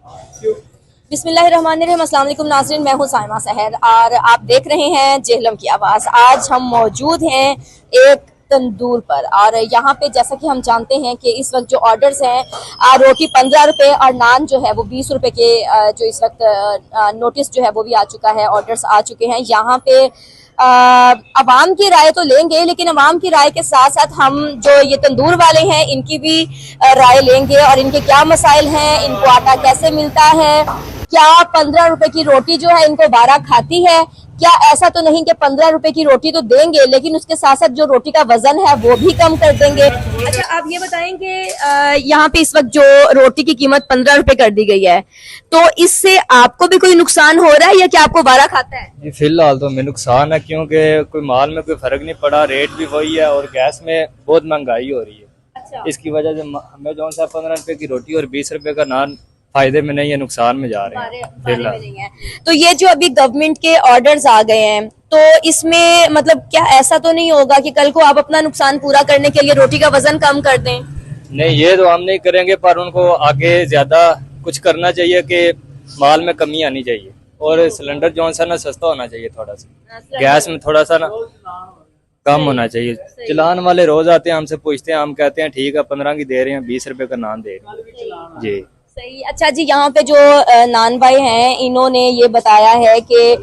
बिस्मिल्लाहिर्रहमानिर्रहीम। अस्सलाम वालेकुम नाज़रीन, मैं हूँ साइमा सहर और आप देख रहे हैं जेहलम की आवाज़। आज हम मौजूद हैं एक तंदूर पर और यहाँ पे जैसा कि हम जानते हैं कि इस वक्त जो ऑर्डर्स हैं रोटी 15 रुपये और नान जो है वो 20 रुपये के जो इस वक्त नोटिस जो है वो भी आ चुका है, ऑर्डर्स आ चुके हैं। यहाँ पे अवाम की राय तो लेंगे, लेकिन अवाम की राय के साथ साथ हम जो ये तंदूर वाले हैं इनकी भी राय लेंगे और इनके क्या मसाइल हैं, इनको आटा कैसे मिलता है, क्या 15 रुपए की रोटी जो है इनको 12 खाती है, क्या ऐसा तो नहीं कि 15 रुपए की रोटी तो देंगे लेकिन उसके साथ साथ जो रोटी का वजन है वो भी कम कर देंगे। अच्छा, आप ये बताएंगे यहाँ पे इस वक्त जो रोटी की कीमत 15 रुपए कर दी गई है, तो इससे आपको भी कोई नुकसान हो रहा है या क्या आपको 12 खाता है? जी फिलहाल तो हमें नुकसान है, क्योंकि कोई माल में कोई फर्क नहीं पड़ा, रेट भी वही है और गैस में बहुत महंगाई हो रही है। अच्छा। इसकी वजह से हमें जो सा 15 रुपए की रोटी और 20 रुपए का नान फायदे में नहीं है, नुकसान में जा रहे हैं फिलहाल। नहीं है। तो ये जो अभी गवर्नमेंट के ऑर्डर्स आ गए हैं, तो इसमें मतलब क्या ऐसा तो नहीं होगा कि कल को आप अपना नुकसान पूरा करने के लिए रोटी का वजन कम कर दें? नहीं, ये तो हम नहीं करेंगे, पर उनको आगे ज्यादा कुछ करना चाहिए कि माल में कमी आनी चाहिए और सिलेंडर जो सा ना सस्ता होना चाहिए, थोड़ा सा गैस में थोड़ा सा ना कम होना चाहिए। चलान वाले रोज आते हैं, हमसे पूछते हैं, हम कहते हैं ठीक है 15 की दे रहे हैं, 20 रुपए का नान दे रहे हैं जी। सही। अच्छा जी, यहाँ पे जो नान भाई हैं इन्होंने ये बताया है कि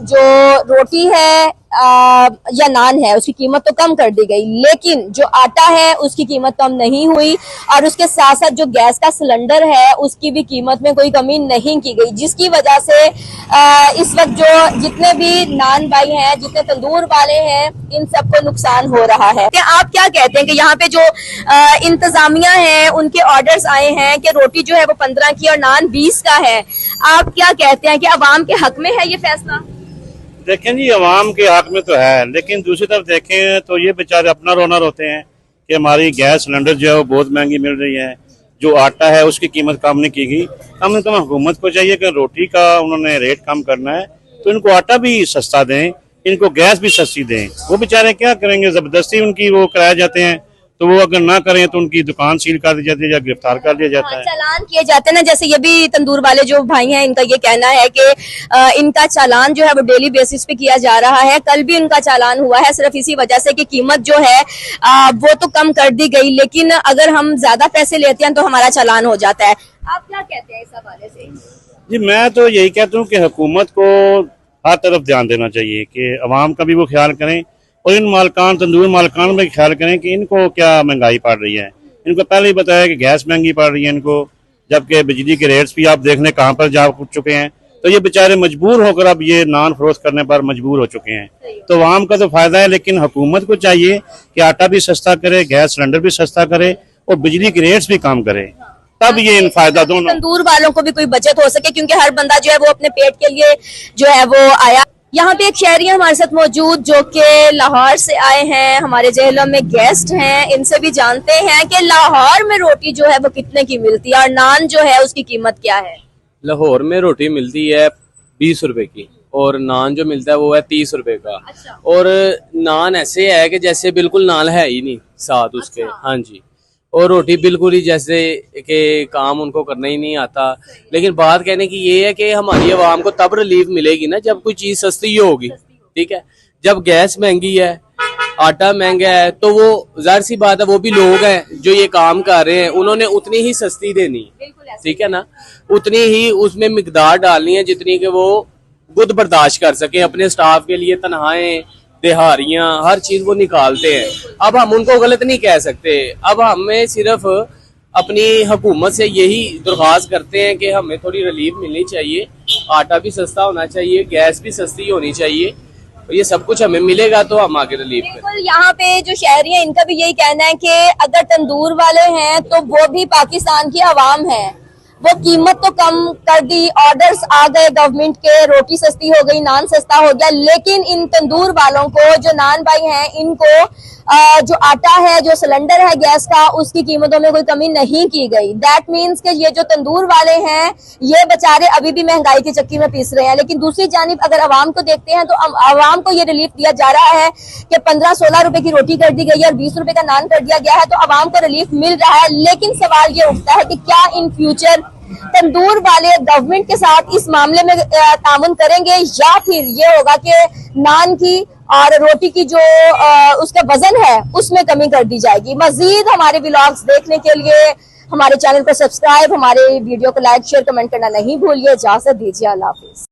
जो रोटी है या नान है उसकी कीमत तो कम कर दी गई, लेकिन जो आटा है उसकी कीमत कम नहीं हुई और उसके साथ साथ जो गैस का सिलेंडर है उसकी भी कीमत में कोई कमी नहीं की गई, जिसकी वजह से इस वक्त जो जितने भी नान भाई हैं, जितने तंदूर वाले हैं, इन सबको नुकसान हो रहा है। आप क्या कहते हैं कि यहाँ पे जो इंतजामिया है उनके ऑर्डर्स आए हैं कि रोटी जो है वो 15 की और नान 20 का है, आप क्या कहते हैं कि अवाम के हक में है ये फैसला? देखें जी, अवाम के हक में तो है, लेकिन दूसरी तरफ देखें तो ये बेचारे अपना रोना रोते हैं कि हमारी गैस सिलेंडर जो है वो बहुत महंगी मिल रही है, जो आटा है उसकी कीमत कम नहीं की गई। हमने तो हुकूमत को चाहिए कि रोटी का उन्होंने रेट कम करना है तो इनको आटा भी सस्ता दें, इनको गैस भी सस्ती दें। वो बेचारे क्या करेंगे, जबरदस्ती उनकी वो कराए जाते हैं, तो वो अगर ना करें तो उनकी दुकान सील कर दी जाती है या गिरफ्तार कर दिया जाता है। चालान किए जाते हैं ना, जैसे ये भी तंदूर वाले जो भाई हैं इनका ये कहना है कि इनका चालान जो है वो डेली बेसिस पे किया जा रहा है। कल भी इनका चालान हुआ है सिर्फ इसी वजह से कि कीमत जो है वो तो कम कर दी गई, लेकिन अगर हम ज्यादा पैसे लेते हैं तो हमारा चालान हो जाता है। आप क्या कहते हैं इस हवाले से? जी मैं तो यही कहता हूँ कि हुकूमत को हर तरफ ध्यान देना चाहिए कि अवाम का भी वो ख्याल करें और इन मालकान तंदूर मालकान में ख्याल करें कि इनको क्या महंगाई पड़ रही है। इनको पहले ही बताया कि गैस महंगी पड़ रही है इनको, जबकि बिजली के रेट्स भी आप देख लें कहाँ पर जा चुके हैं, तो ये बेचारे मजबूर होकर अब ये नान फरोख्त करने पर मजबूर हो चुके हैं। तो आवाम का तो फायदा है, लेकिन हुकूमत को चाहिए कि आटा भी सस्ता करे, गैस सिलेंडर भी सस्ता करे और बिजली के रेट्स भी कम करे, तब ये इन फायदा दोनों तंदूर वालों को भी कोई बचत हो सके, क्योंकि हर बंदा जो है वो अपने पेट के लिए जो है वो आया। यहाँ पे एक शहरी हमारे साथ मौजूद जो कि लाहौर से आए हैं, हमारे जेहलम में गेस्ट हैं, इनसे भी जानते हैं कि लाहौर में रोटी जो है वो कितने की मिलती है और नान जो है उसकी कीमत क्या है। लाहौर में रोटी मिलती है 20 रुपए की और नान जो मिलता है वो है 30 रुपए का। अच्छा। और नान ऐसे है कि जैसे बिल्कुल नान है ही नहीं साथ उसके। अच्छा। हाँ जी। और रोटी बिल्कुल ही जैसे कि काम उनको करना ही नहीं आता। लेकिन बात कहने की ये है कि हमारी आवाम को तब रिलीफ मिलेगी ना जब कोई चीज सस्ती होगी, ठीक है। जब गैस महंगी है, आटा महंगा है, तो वो जाहिर सी बात है वो भी लोग हैं जो ये काम कर रहे हैं, उन्होंने उतनी ही सस्ती देनी, ठीक है ना, उतनी ही उसमें मिकदार डालनी है जितनी कि वो खुद बर्दाश्त कर सके। अपने स्टाफ के लिए तनख्वाहें, दिहाड़ियाँ, हर चीज वो निकालते हैं। अब हम उनको गलत नहीं कह सकते। अब हमें सिर्फ अपनी हुकूमत से यही दरख्वास्त करते हैं कि हमें थोड़ी रिलीफ मिलनी चाहिए, आटा भी सस्ता होना चाहिए, गैस भी सस्ती होनी चाहिए, ये सब कुछ हमें मिलेगा तो हम आगे रिलीफ करें। बिल्कुल। यहाँ पे जो शहरी हैं इनका भी यही कहना है कि अगर तंदूर वाले हैं तो वो भी पाकिस्तान की आवाम है, वो कीमत तो कम कर दी, ऑर्डर्स आ गए गवर्नमेंट के, रोटी सस्ती हो गई, नान सस्ता हो गया, लेकिन इन तंदूर वालों को, जो नान भाई हैं, इनको जो आटा है, जो सिलेंडर है गैस का, उसकी कीमतों में कोई कमी नहीं की गई। दैट मीन्स कि ये जो तंदूर वाले हैं ये बेचारे अभी भी महंगाई की चक्की में पीस रहे हैं। लेकिन दूसरी जानिब अगर आवाम को देखते हैं तो आवाम को ये रिलीफ दिया जा रहा है कि 15-16 रुपए की रोटी कर दी गई है और 20 रुपए का नान कर दिया गया है, तो आवाम को रिलीफ मिल रहा है। लेकिन सवाल ये उठता है कि क्या इन फ्यूचर तंदूर वाले गवर्नमेंट के साथ इस मामले में तामुन करेंगे, या फिर ये होगा कि नान की और रोटी की जो उसका वजन है उसमें कमी कर दी जाएगी। मजीद हमारे व्लॉग्स देखने के लिए हमारे चैनल को सब्सक्राइब, हमारे वीडियो को लाइक शेयर कमेंट करना नहीं भूलिए। इजाजत दीजिए, अल्लाह हाफिज।